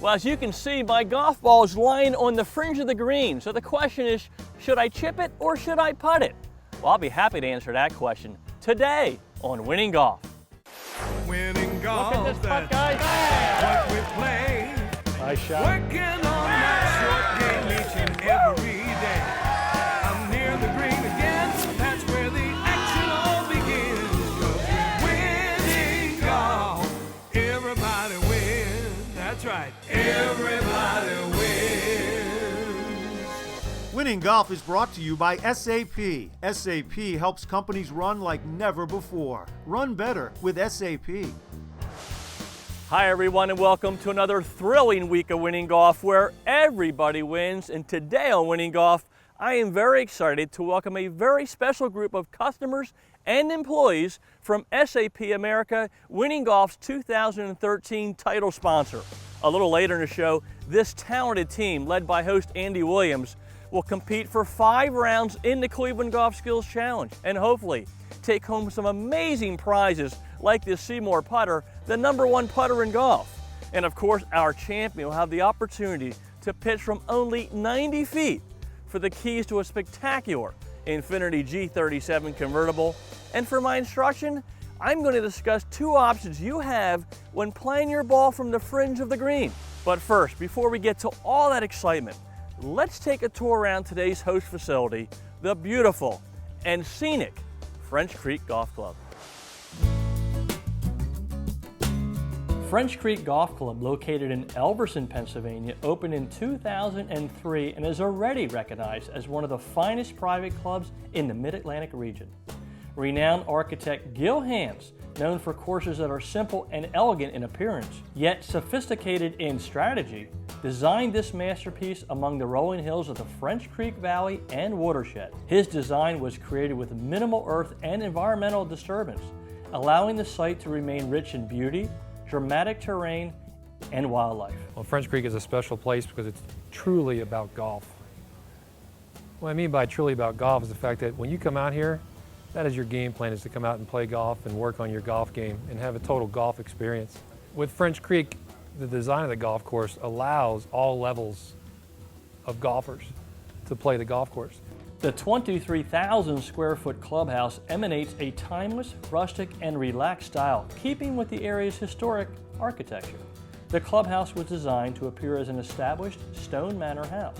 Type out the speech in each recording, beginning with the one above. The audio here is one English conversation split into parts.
Well, as you can see, my golf ball is lying on the fringe of the green. So the question is, should I chip it or should I putt it? Well, I'll be happy to answer that question today on Winning Golf. Winning golf. Look at this putt, guys. What we play. Nice shot. Working on that short game each and every day. I'm near the green again. That's where the action all begins. 'Cause we're winning golf. Everybody wins. That's right. Everybody wins. Winning Golf is brought to you by SAP. SAP helps companies run like never before. Run better with SAP. Hi everyone and welcome to another thrilling week of Winning Golf where everybody wins. And today on Winning Golf, I am very excited to welcome a very special group of customers and employees from SAP America, Winning Golf's 2013 title sponsor. A little later in the show, this talented team led by host Andy Williams will compete for 5 rounds in the Cleveland Golf Skills Challenge and hopefully take home some amazing prizes like this Seymour putter, the #1 putter in golf. And of course, our champion will have the opportunity to pitch from only 90 feet for the keys to a spectacular Infiniti G37 convertible. And for my instruction, I'm going to discuss 2 options you have when playing your ball from the fringe of the green. But first, before we get to all that excitement, let's take a tour around today's host facility, the beautiful and scenic French Creek Golf Club. French Creek Golf Club, located in Elverson, Pennsylvania, opened in 2003 and is already recognized as one of the finest private clubs in the Mid-Atlantic region. Renowned architect Gil Hanse, known for courses that are simple and elegant in appearance, yet sophisticated in strategy, designed this masterpiece among the rolling hills of the French Creek Valley and watershed. His design was created with minimal earth and environmental disturbance, allowing the site to remain rich in beauty, dramatic terrain, and wildlife. Well, French Creek is a special place because it's truly about golf. What I mean by truly about golf is the fact that when you come out here, that is your game plan, is to come out and play golf and work on your golf game and have a total golf experience. With French Creek, the design of the golf course allows all levels of golfers to play the golf course. The 23,000 square foot clubhouse emanates a timeless, rustic, and relaxed style, keeping with the area's historic architecture. The clubhouse was designed to appear as an established stone manor house.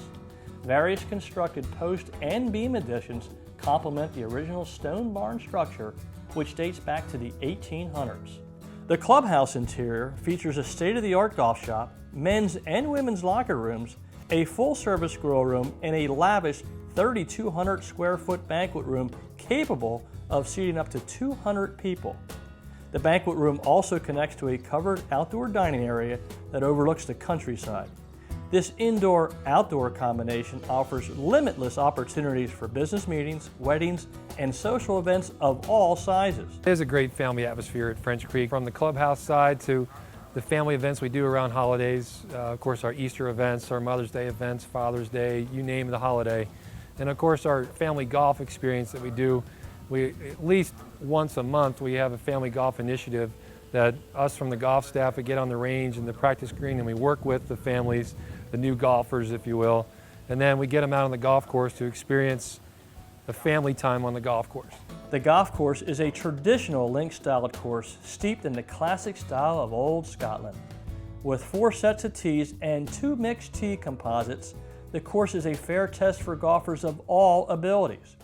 Various constructed post and beam additions complement the original stone barn structure, which dates back to the 1800s. The clubhouse interior features a state-of-the-art golf shop, men's and women's locker rooms, a full-service grill room, and a lavish 3,200 square foot banquet room capable of seating up to 200 people. The banquet room also connects to a covered outdoor dining area that overlooks the countryside. This indoor-outdoor combination offers limitless opportunities for business meetings, weddings, and social events of all sizes. There's a great family atmosphere at French Creek, from the clubhouse side to the family events we do around holidays. Of course, our Easter events, our Mother's Day events, Father's Day, you name the holiday. And of course, our family golf experience that we do. At least once a month, we have a family golf initiative that us from the golf staff, we get on the range and the practice green and we work with the families, the new golfers, if you will. And then we get them out on the golf course to experience the family time on the golf course. The golf course is a traditional link-styled course steeped in the classic style of old Scotland. With 4 sets of tees and 2 mixed tee composites, the course is a fair test for golfers of all abilities.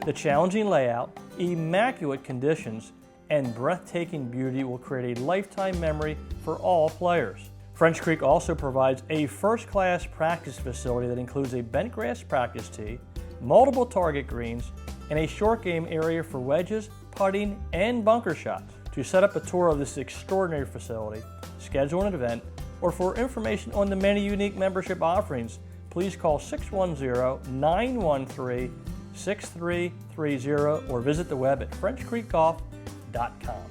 The challenging layout, immaculate conditions, and breathtaking beauty will create a lifetime memory for all players. French Creek also provides a first-class practice facility that includes a bentgrass practice tee, multiple target greens, and a short game area for wedges, putting, and bunker shots. To set up a tour of this extraordinary facility, schedule an event, or for information on the many unique membership offerings, please call 610-913-6330 or visit the web at FrenchCreekGolf.com.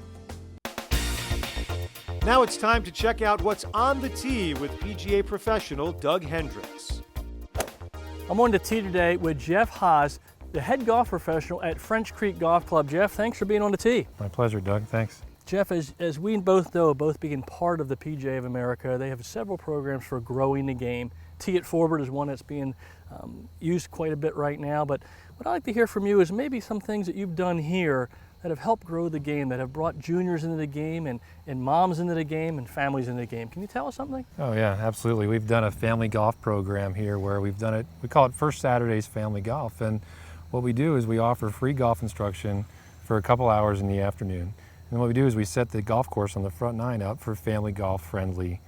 Now it's time to check out what's on the tee with PGA professional Doug Hendricks. I'm on the tee today with Jeff Haas, the head golf professional at French Creek Golf Club. Jeff, thanks for being on the tee. My pleasure, Doug. Thanks. Jeff, as we both know, both being part of the PGA of America, they have several programs for growing the game. Tee It Forward is one that's being used quite a bit right now, but what I'd like to hear from you is maybe some things that you've done here that have helped grow the game, that have brought juniors into the game and moms into the game and families into the game. Can you tell us something? Oh yeah, absolutely. We've done a family golf program here where we've done it, we call it First Saturdays Family Golf. And what we do is we offer free golf instruction for a couple hours in the afternoon. And what we do is we set the golf course on the front nine up for family golf friendly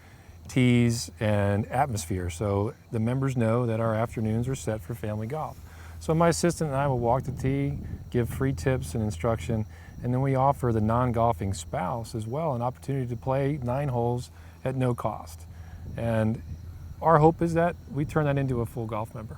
tees and atmosphere. So the members know that our afternoons are set for family golf. So my assistant and I will walk the tee, give free tips and instruction, and then we offer the non-golfing spouse as well an opportunity to play 9 holes at no cost. And our hope is that we turn that into a full golf member.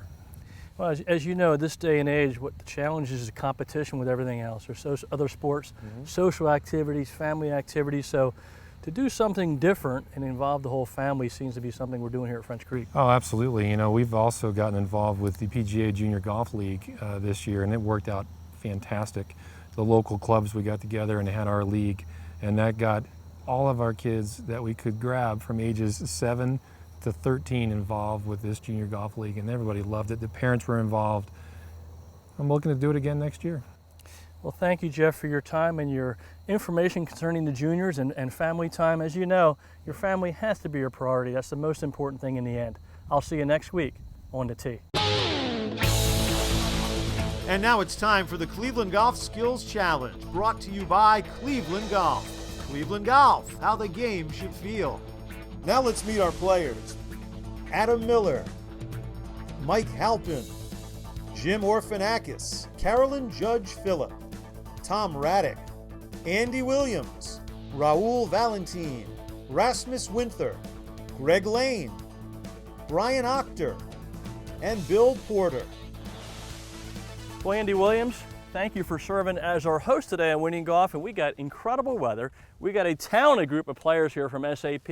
Well, as you know, this day and age, what the challenge is competition with everything else. There's other sports, social activities, family activities. So to do something different and involve the whole family seems to be something we're doing here at French Creek. Oh, absolutely. You know, we've also gotten involved with the PGA Junior Golf League this year, and it worked out fantastic. The local clubs, we got together and had our league, and that got all of our kids that we could grab from ages 7 to 13 involved with this Junior Golf League, and everybody loved it. The parents were involved. I'm looking to do it again next year. Well, thank you, Jeff, for your time and your information concerning the juniors and family time. As you know, your family has to be your priority. That's the most important thing in the end. I'll see you next week on the tee. And now it's time for the Cleveland Golf Skills Challenge, brought to you by Cleveland Golf. Cleveland Golf, how the game should feel. Now let's meet our players. Adam Miller, Mike Halpin, Jim Orphanakis, Carolyn Judge Phillip, Tom Raddick, Andy Williams, Raul Valentine, Rasmus Winther, Greg Lane, Brian Octor, and Bill Porter. Well, Andy Williams, thank you for serving as our host today on Winning Golf, and we got incredible weather. We got a talented group of players here from SAP,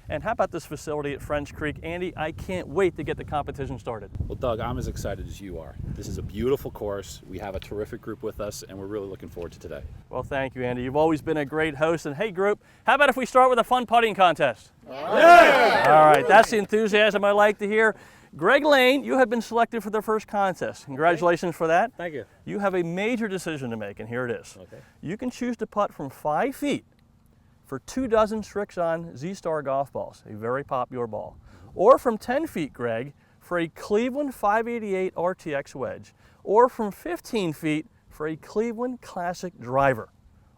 and how about this facility at French Creek? Andy, I can't wait to get the competition started. Well, Doug, I'm as excited as you are. This is a beautiful course. We have a terrific group with us, and we're really looking forward to today. Well, thank you, Andy. You've always been a great host. And hey, group, how about if we start with a fun putting contest? Yeah! All right, that's the enthusiasm I like to hear. Greg Lane, you have been selected for the first contest. Congratulations for that. Thank you. You have a major decision to make, and here it is. Okay. You can choose to putt from 5 feet for 2 dozen Srixon Z-Star golf balls, a very popular ball. Or from 10 feet, Greg, for a Cleveland 588 RTX wedge. Or from 15 feet for a Cleveland Classic driver.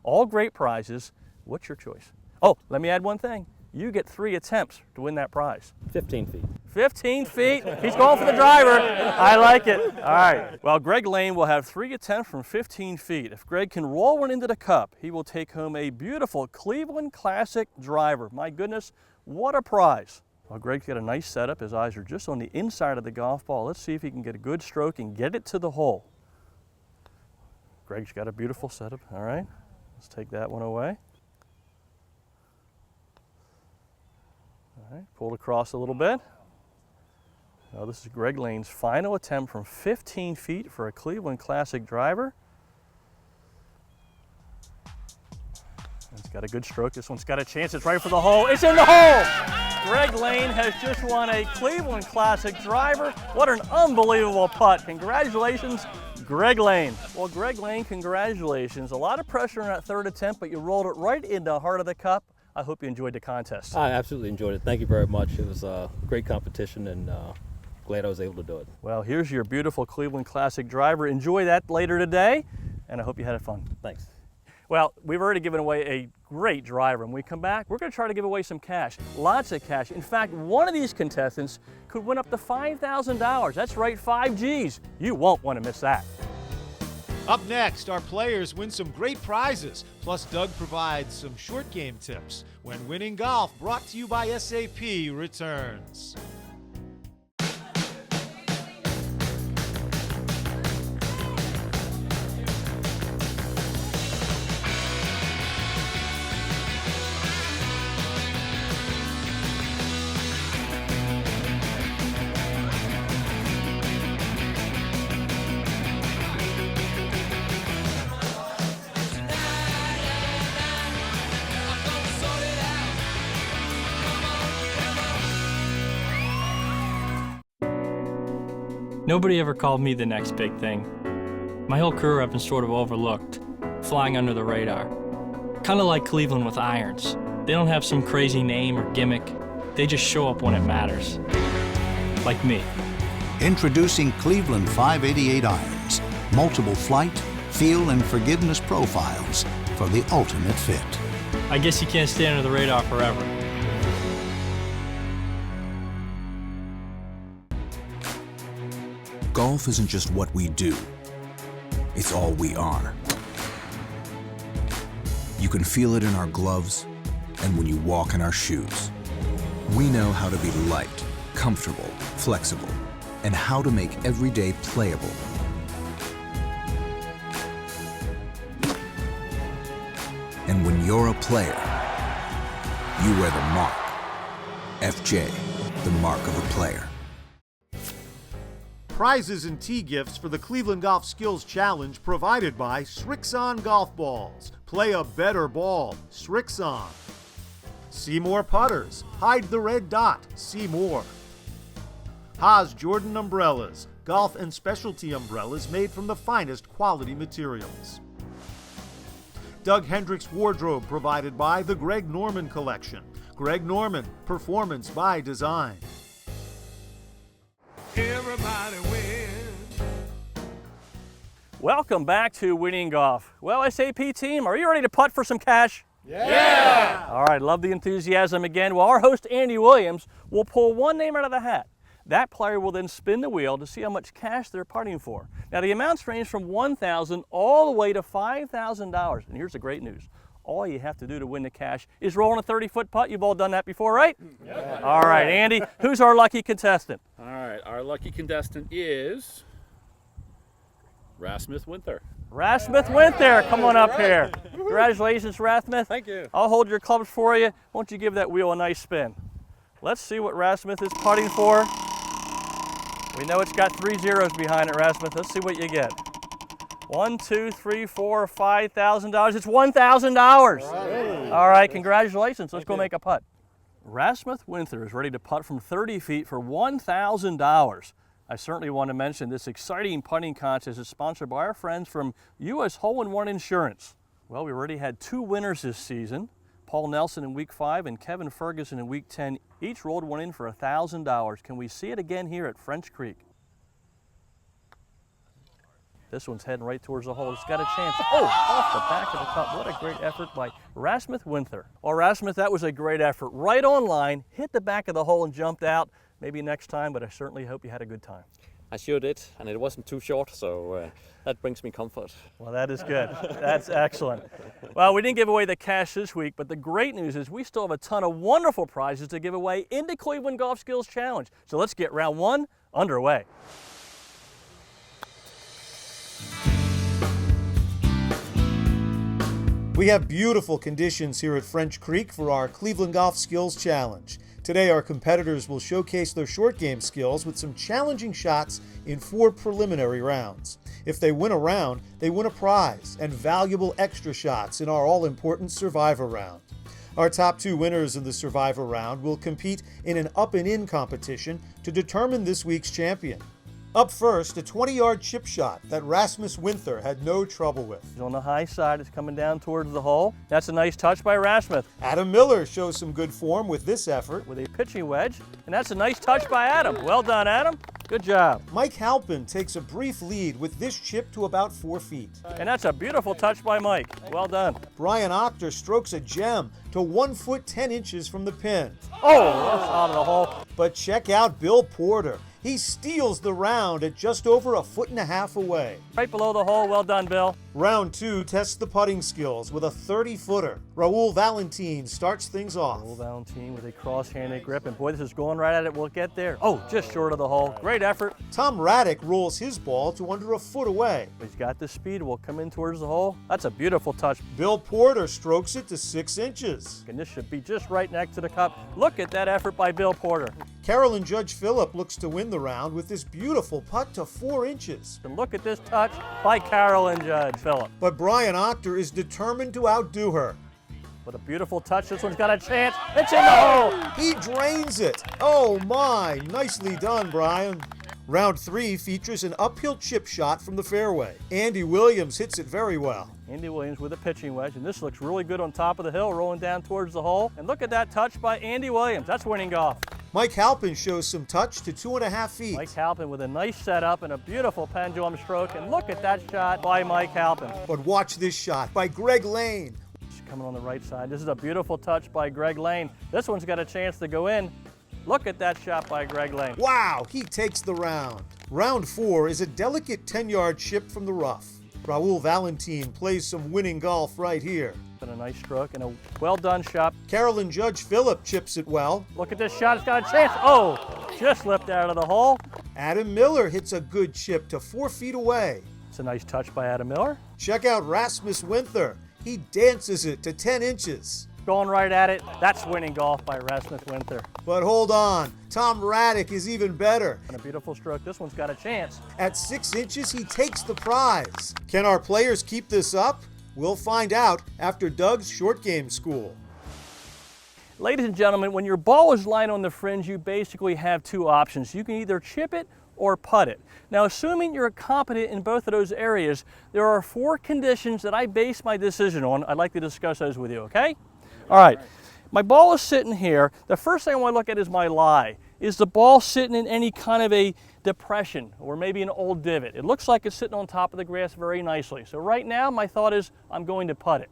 All great prizes. What's your choice? Oh, let me add one thing. You get 3 attempts to win that prize. 15 feet. 15 feet. He's going for the driver. I like it. All right. Well, Greg Lane will have 3 attempts from 15 feet. If Greg can roll one into the cup, he will take home a beautiful Cleveland Classic driver. My goodness, what a prize. Well, Greg's got a nice setup. His eyes are just on the inside of the golf ball. Let's see if he can get a good stroke and get it to the hole. Greg's got a beautiful setup. All right. Let's take that one away. All right, pulled across a little bit. Now this is Greg Lane's final attempt from 15 feet for a Cleveland Classic driver. It's got a good stroke. This one's got a chance. It's right for the hole. It's in the hole! Greg Lane has just won a Cleveland Classic driver. What an unbelievable putt. Congratulations, Greg Lane. Well, Greg Lane, congratulations. A lot of pressure in that 3rd attempt, but you rolled it right in the heart of the cup. I hope you enjoyed the contest. I absolutely enjoyed it. Thank you very much. It was a great competition, and glad I was able to do it. Well, here's your beautiful Cleveland Classic driver. Enjoy that later today, and I hope you had fun. Thanks. Well, we've already given away a great driver. When we come back, we're going to try to give away some cash, lots of cash. In fact, one of these contestants could win up to $5,000. That's right, 5 Gs. You won't want to miss that. Up next, our players win some great prizes. Plus, Doug provides some short game tips when Winning Golf, brought to you by SAP, returns. Nobody ever called me the next big thing. My whole career I've been sort of overlooked, flying under the radar. Kind of like Cleveland with irons. They don't have some crazy name or gimmick. They just show up when it matters. Like me. Introducing Cleveland 588 irons. Multiple flight, feel, and forgiveness profiles for the ultimate fit. I guess you can't stay under the radar forever. Golf isn't just what we do. It's all we are. You can feel it in our gloves and when you walk in our shoes. We know how to be light, comfortable, flexible, and how to make every day playable. And when you're a player, you wear the mark. FJ, the mark of a player. Prizes and tee gifts for the Cleveland Golf Skills Challenge provided by Srixon Golf Balls. Play a better ball. Srixon. See more putters. Hide the red dot. See more. Haas Jordan Umbrellas. Golf and specialty umbrellas made from the finest quality materials. Doug Hendricks Wardrobe provided by the Greg Norman Collection. Greg Norman, performance by design. Everybody wins. Welcome back to Winning Golf. Well, SAP team, are you ready to putt for some cash? Yeah! All right, love the enthusiasm again. Well, our host, Andy Williams, will pull one name out of the hat. That player will then spin the wheel to see how much cash they're putting for. Now, the amounts range from $1,000 all the way to $5,000. And here's the great news. All you have to do to win the cash is roll on a 30-foot putt. You've all done that before, right? Yeah. All right, Andy, who's our lucky contestant? All right, our lucky contestant is Rasmus Winther. Rasmus Winther, come on up here. Congratulations, Rasmus. Thank you. I'll hold your clubs for you. Why don't you give that wheel a nice spin? Let's see what Rasmus is putting for. We know it's got 3 zeros behind it, Rasmus. Let's see what you get. 1, 2, 3, 4, $5,000. It's $1,000. All right, congratulations. Let's go make a putt. Rasmus Winther is ready to putt from 30 feet for $1,000. I certainly want to mention this exciting putting contest is sponsored by our friends from U.S. Hole-in-One Insurance. Well, we already had 2 winners this season. Paul Nelson in week 5 and Kevin Ferguson in week 10 each rolled one in for $1,000. Can we see it again here at French Creek? This one's heading right towards the hole. It's got a chance. Oh, off the back of the cup. What a great effort by Rasmus Winther. Well, Rasmus, that was a great effort. Right on line, hit the back of the hole and jumped out. Maybe next time, but I certainly hope you had a good time. I sure did, and it wasn't too short, so that brings me comfort. Well, that is good. That's excellent. Well, we didn't give away the cash this week, but the great news is we still have a ton of wonderful prizes to give away in the Cleveland Golf Skills Challenge. So let's get round 1 underway. We have beautiful conditions here at French Creek for our Cleveland Golf Skills Challenge. Today, our competitors will showcase their short game skills with some challenging shots in 4 preliminary rounds. If they win a round, they win a prize and valuable extra shots in our all-important Survivor round. Our top 2 winners in the Survivor round will compete in an up and in competition to determine this week's champion. Up first, a 20-yard chip shot that Rasmus Winther had no trouble with. He's on the high side. It's coming down towards the hole. That's a nice touch by Rasmus Adam Miller shows some good form with this effort. with a pitching wedge. And that's a nice touch by Adam. Well done, Adam. Good job. Mike Halpin takes a brief lead with this chip to about 4 feet. And that's a beautiful touch by Mike. Well done. Brian Octor strokes a gem to 1 foot 10 inches from the pin. Oh, that's out of the hole. But check out Bill Porter. He steals the round at just over 1.5 feet away. Right below the hole. Well done, Bill. Round 2 tests the putting skills with a 30-footer. Raul Valentin starts things off. Raul Valentin with a cross-handed grip. And boy, this is going right at it. We'll get there. Oh, just short of the hole. Great effort. Tom Raddick rolls his ball to under 1 foot away. He's got the speed. We'll come in towards the hole. That's a beautiful touch. Bill Porter strokes it to 6 inches. And this should be just right next to the cup. Look at that effort by Bill Porter. Carolyn Judge Phillip looks to win the round with this beautiful putt to 4 inches. And look at this touch by Carolyn Judge Phillip. But Brian Octor is determined to outdo her. What a beautiful touch. This one's got a chance. It's in the hole. He drains it. Oh my, nicely done, Brian. Round 3 features an uphill chip shot from the fairway. Andy Williams hits it very well. Andy Williams with a pitching wedge, and this looks really good on top of the hill, rolling down towards the hole. And look at that touch by Andy Williams. That's winning golf. Mike Halpin shows some touch to 2.5 feet. Mike Halpin with a nice setup and a beautiful pendulum stroke. And look at that shot by Mike Halpin. But watch this shot by Greg Lane. Just coming on the right side. This is a beautiful touch by Greg Lane. This one's got a chance to go in. Look at that shot by Greg Lane. Wow, he takes the round. Round 4 is a delicate 10-yard chip from the rough. Raul Valentin plays some winning golf right here. And a nice stroke and a well-done shot. Carolyn Judge Phillip chips it well. Look at this shot. It's got a chance. Oh, just slipped out of the hole. Adam Miller hits a good chip to 4 feet away. It's a nice touch by Adam Miller. Check out Rasmus Winther. He dances it to 10 inches. Going right at it. That's winning golf by Rasmus Winther. But hold on, Tom Raddick is even better. And a beautiful stroke. This one's got a chance. At 6 inches, he takes the prize. Can our players keep this up? We'll find out after Doug's short game school. Ladies and gentlemen, when your ball is lying on the fringe, you basically have two options. You can either chip it or putt it. Now, assuming you're competent in both of those areas, there are 4 conditions that I base my decision on. I'd like to discuss those with you, okay? All right. My ball is sitting here. The first thing I want to look at is my lie. Is the ball sitting in any kind of a depression or maybe an old divot? It looks like it's sitting on top of the grass very nicely. So right now, my thought is I'm going to putt it.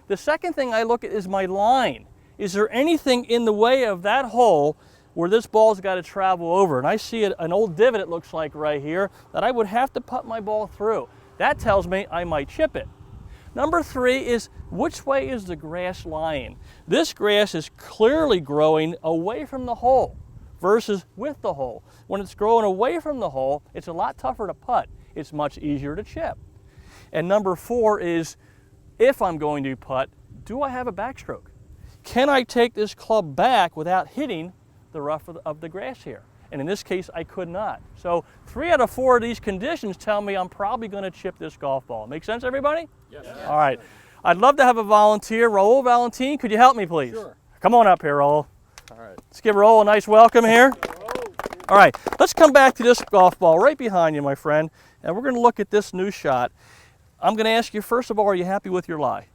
The second thing I look at is my line. Is there anything in the way of that hole where this ball's got to travel over? And I see an old divot, it looks like right here, that I would have to putt my ball through. That tells me I might chip it. Number 3 is which way is the grass lying? This grass is clearly growing away from the hole versus with the hole. When it's growing away from the hole, it's a lot tougher to putt. It's much easier to chip. And number 4 is, if I'm going to putt, do I have a backstroke? Can I take this club back without hitting the rough of the grass here? And in this case, I could not. So 3 out of 4 of these conditions tell me I'm probably going to chip this golf ball. Make sense, everybody? Yes. All right. I'd love to have a volunteer. Raul Valentin, could you help me, please? Sure. Come on up here, Raul. All right. Let's give Raul a nice welcome here. All right. Let's come back to this golf ball right behind you, my friend, and we're going to look at this new shot. I'm going to ask you, first of all, are you happy with your lie?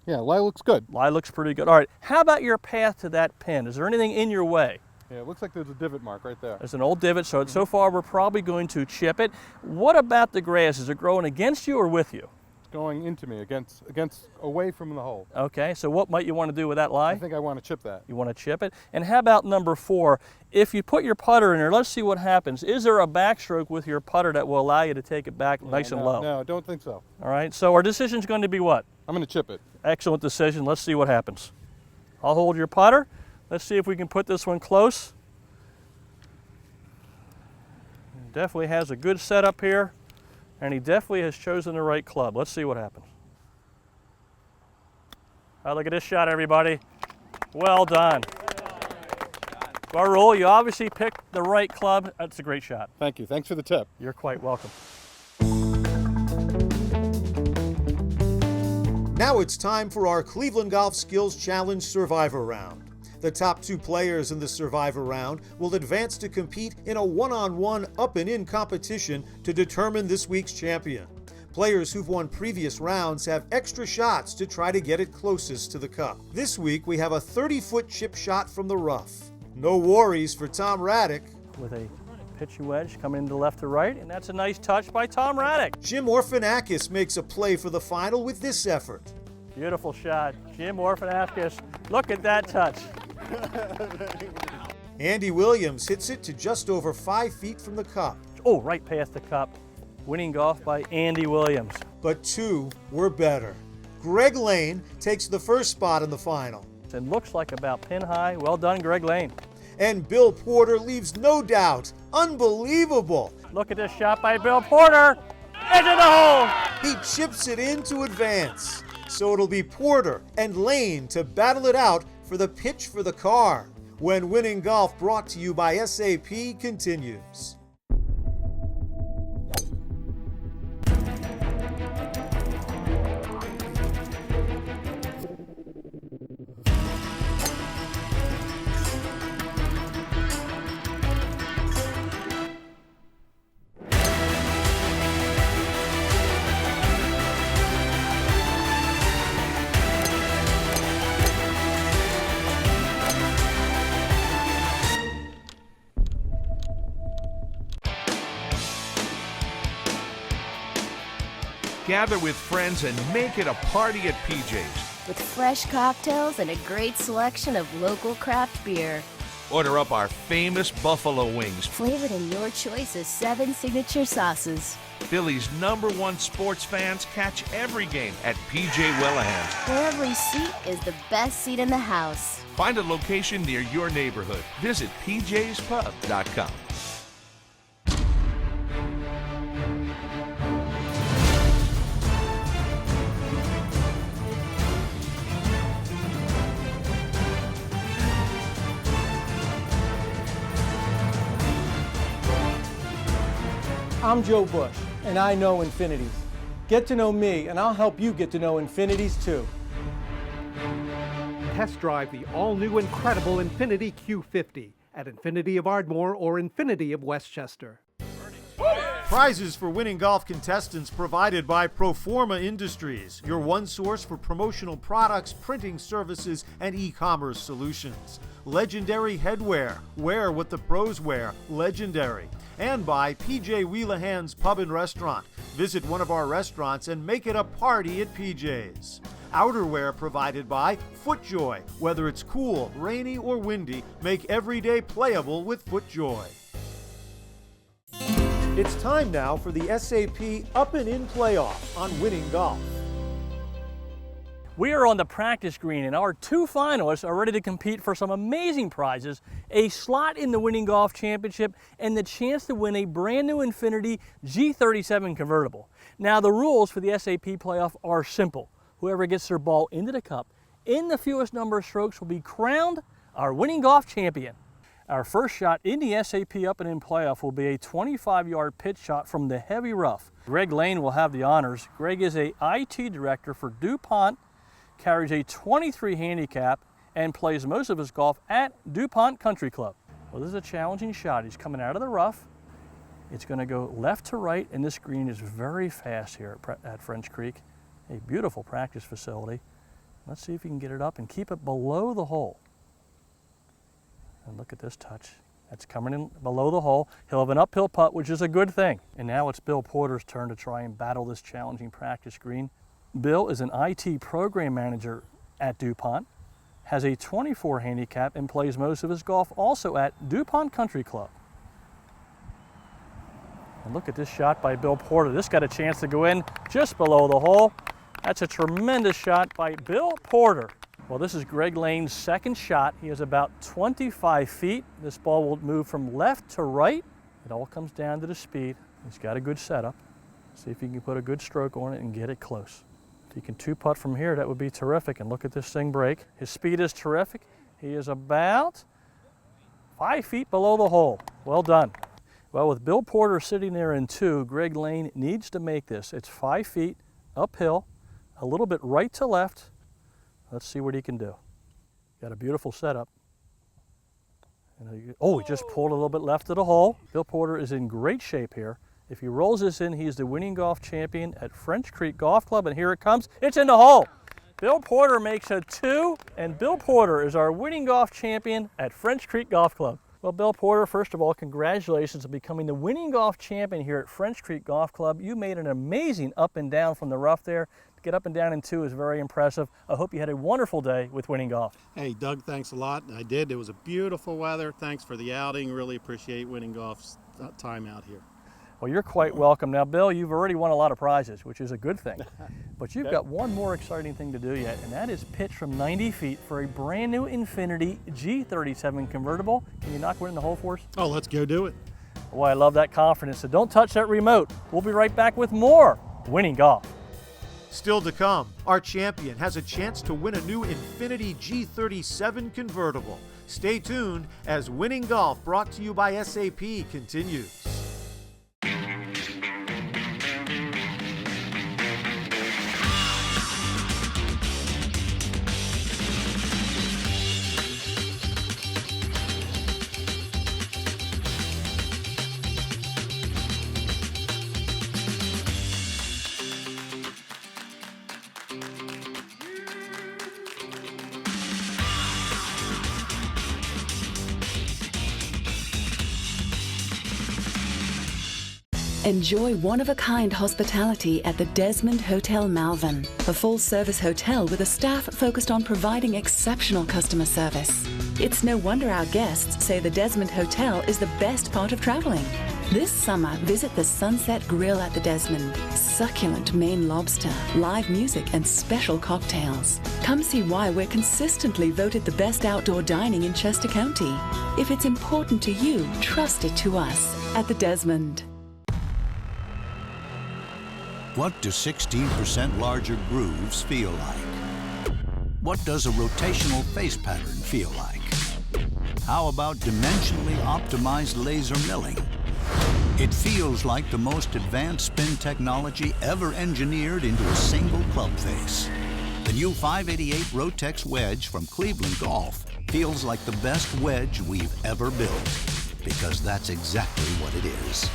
Yeah, lie looks good. Lie looks pretty good. All right. How about your path to that pin? Is there anything in your way? Yeah, it looks like there's a divot mark right there. There's an old divot, so far we're probably going to chip it. What about the grass? Is it growing against you or with you? It's going into me, against away from the hole. Okay, so what might you want to do with that lie? I think I want to chip that. You want to chip it? And how about number 4? If you put your putter in there, let's see what happens. Is there a backstroke with your putter that will allow you to take it back nice and low? No, I don't think so. All right, so our decision's going to be what? I'm going to chip it. Excellent decision. Let's see what happens. I'll hold your putter. Let's see if we can put this one close. Definitely has a good setup here, and he definitely has chosen the right club. Let's see what happens. All right, look at this shot, everybody. Well done. Well, Raul, you obviously picked the right club. That's a great shot. Thank you. Thanks for the tip. You're quite welcome. Now it's time for our Cleveland Golf Skills Challenge Survivor Round. The top 2 players in the Survivor Round will advance to compete in a one-on-one up-and-in competition to determine this week's champion. Players who've won previous rounds have extra shots to try to get it closest to the cup. This week we have a 30-foot chip shot from the rough. No worries for Tom Raddick. With a pitching wedge coming into left to right, and that's a nice touch by Tom Raddick. Jim Orphanakis makes a play for the final with this effort. Beautiful shot. Jim Orphanakis. Look at that touch. Andy Williams hits it to just over 5 feet from the cup. Oh, right past the cup. Winning golf by Andy Williams. But 2 were better. Greg Lane takes the first spot in the final. And looks like about pin high. Well done, Greg Lane. And Bill Porter leaves no doubt. Unbelievable. Look at this shot by Bill Porter. Into the hole. He chips it in to advance. So it'll be Porter and Lane to battle it out for the pitch for the car. When Winning Golf, brought to you by SAP, continues. Gather with friends and make it a party at PJ's. With fresh cocktails and a great selection of local craft beer. Order up our famous buffalo wings, Flavored in your choice of 7 signature sauces. Philly's #1 sports fans catch every game at PJ Wellahans. Where every seat is the best seat in the house. Find a location near your neighborhood. Visit pjspub.com. I'm Joe Bush, and I know Infinities. Get to know me, and I'll help you get to know Infinities too. Test drive the all-new incredible Infiniti Q50 at Infiniti of Ardmore or Infiniti of Westchester. Prizes for winning golf contestants provided by Proforma Industries, your one source for promotional products, printing services, and e-commerce solutions. Legendary Headwear, wear what the pros wear, legendary. And by PJ Wheelahan's Pub and Restaurant. Visit one of our restaurants and make it a party at PJ's. Outerwear provided by FootJoy. Whether it's cool, rainy, or windy, make every day playable with FootJoy. It's time now for the SAP Up and In playoff on Winning Golf. We are on the practice green, and our 2 finalists are ready to compete for some amazing prizes, a slot in the Winning Golf Championship, and the chance to win a brand new Infiniti G37 convertible. Now, the rules for the SAP playoff are simple. Whoever gets their ball into the cup in the fewest number of strokes will be crowned our Winning Golf Champion. Our first shot in the SAP Up and In playoff will be a 25-yard pitch shot from the heavy rough. Greg Lane will have the honors. Greg is a IT director for DuPont, carries a 23 handicap, and plays most of his golf at DuPont Country Club. Well, this is a challenging shot. He's coming out of the rough. It's going to go left to right, and this green is very fast here at French Creek. A beautiful practice facility. Let's see if he can get it up and keep it below the hole. And look at this touch. That's coming in below the hole. He'll have an uphill putt, which is a good thing. And now it's Bill Porter's turn to try and battle this challenging practice green. Bill is an IT program manager at DuPont, has a 24 handicap, and plays most of his golf also at DuPont Country Club. And look at this shot by Bill Porter. This got a chance to go in just below the hole. That's a tremendous shot by Bill Porter. Well, this is Greg Lane's second shot. He has about 25 feet. This ball will move from left to right. It all comes down to the speed. He's got a good setup. See if he can put a good stroke on it and get it close. If he can 2-putt from here, that would be terrific. And look at this thing break. His speed is terrific. He is about 5 feet below the hole. Well done. Well, with Bill Porter sitting there in 2, Greg Lane needs to make this. It's 5 feet uphill, a little bit right to left. Let's see what he can do. Got a beautiful setup. And he just pulled a little bit left of the hole. Bill Porter is in great shape here. If he rolls this in, he's the Winning Golf Champion at French Creek Golf Club, and here it comes. It's in the hole. Bill Porter makes a 2, and Bill Porter is our Winning Golf Champion at French Creek Golf Club. Well, Bill Porter, first of all, congratulations on becoming the Winning Golf Champion here at French Creek Golf Club. You made an amazing up and down from the rough there. To get up and down in 2 is very impressive. I hope you had a wonderful day with Winning Golf. Hey, Doug, thanks a lot. I did. It was a beautiful weather. Thanks for the outing. Really appreciate Winning Golf's time out here. Well, you're quite welcome. Now, Bill, you've already won a lot of prizes, which is a good thing. But you've got one more exciting thing to do yet, and that is pitch from 90 feet for a brand new Infiniti G37 convertible. Can you knock one in the hole for us? Oh, let's go do it. Well, I love that confidence. So don't touch that remote. We'll be right back with more Winning Golf. Still to come, our champion has a chance to win a new Infiniti G37 convertible. Stay tuned as Winning Golf, brought to you by SAP, continues. Enjoy one-of-a-kind hospitality at the Desmond Hotel Malvern, a full-service hotel with a staff focused on providing exceptional customer service. It's no wonder our guests say the Desmond Hotel is the best part of traveling. This summer, visit the Sunset Grill at the Desmond. Succulent Maine lobster, live music, and special cocktails. Come see why we're consistently voted the best outdoor dining in Chester County. If it's important to you, trust it to us at the Desmond. What do 16% larger grooves feel like? What does a rotational face pattern feel like? How about dimensionally optimized laser milling? It feels like the most advanced spin technology ever engineered into a single club face. The new 588 Rotex wedge from Cleveland Golf feels like the best wedge we've ever built, because that's exactly what it is.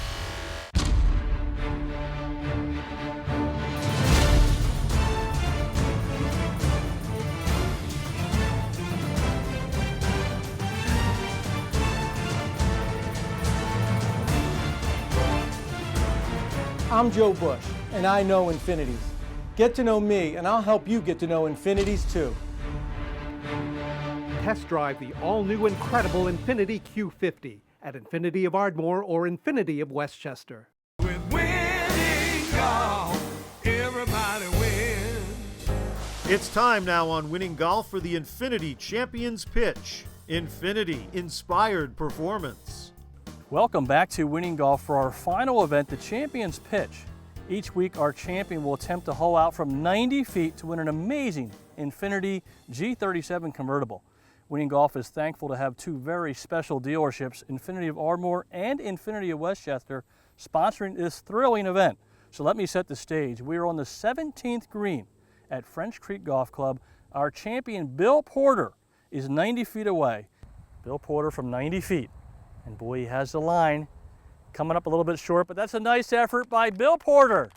I'm Joe Bush, and I know Infinities. Get to know me, and I'll help you get to know Infinities too. Test drive the all-new incredible Infiniti Q50 at Infiniti of Ardmore or Infiniti of Westchester. With Winning Golf, everybody wins. It's time now on Winning Golf for the Infiniti Champions Pitch. Infiniti Inspired Performance. Welcome back to Winning Golf for our final event, the Champions Pitch. Each week, our champion will attempt to hole out from 90 feet to win an amazing Infiniti G37 convertible. Winning Golf is thankful to have two very special dealerships, Infiniti of Ardmore and Infiniti of Westchester, sponsoring this thrilling event. So let me set the stage. We are on the 17th green at French Creek Golf Club. Our champion, Bill Porter, is 90 feet away. Bill Porter from 90 feet. And boy, he has the line. Coming up a little bit short, but that's a nice effort by Bill Porter.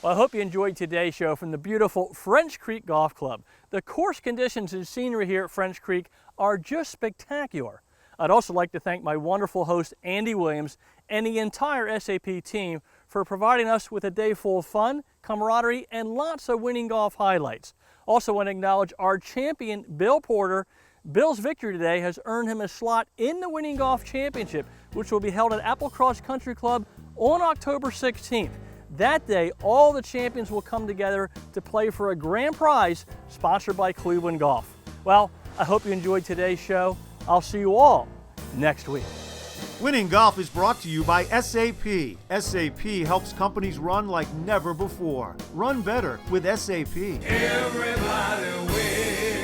Well, I hope you enjoyed today's show from the beautiful French Creek Golf Club. The course conditions and scenery here at French Creek are just spectacular. I'd also like to thank my wonderful host, Andy Williams, and the entire SAP team for providing us with a day full of fun, camaraderie, and lots of winning golf highlights. Also want to acknowledge our champion, Bill Porter. Bill's victory today has earned him a slot in the Winning Golf Championship, which will be held at Applecross Country Club on October 16th. That day, all the champions will come together to play for a grand prize sponsored by Cleveland Golf. Well, I hope you enjoyed today's show. I'll see you all next week. Winning Golf is brought to you by SAP. SAP helps companies run like never before. Run better with SAP. Everybody wins.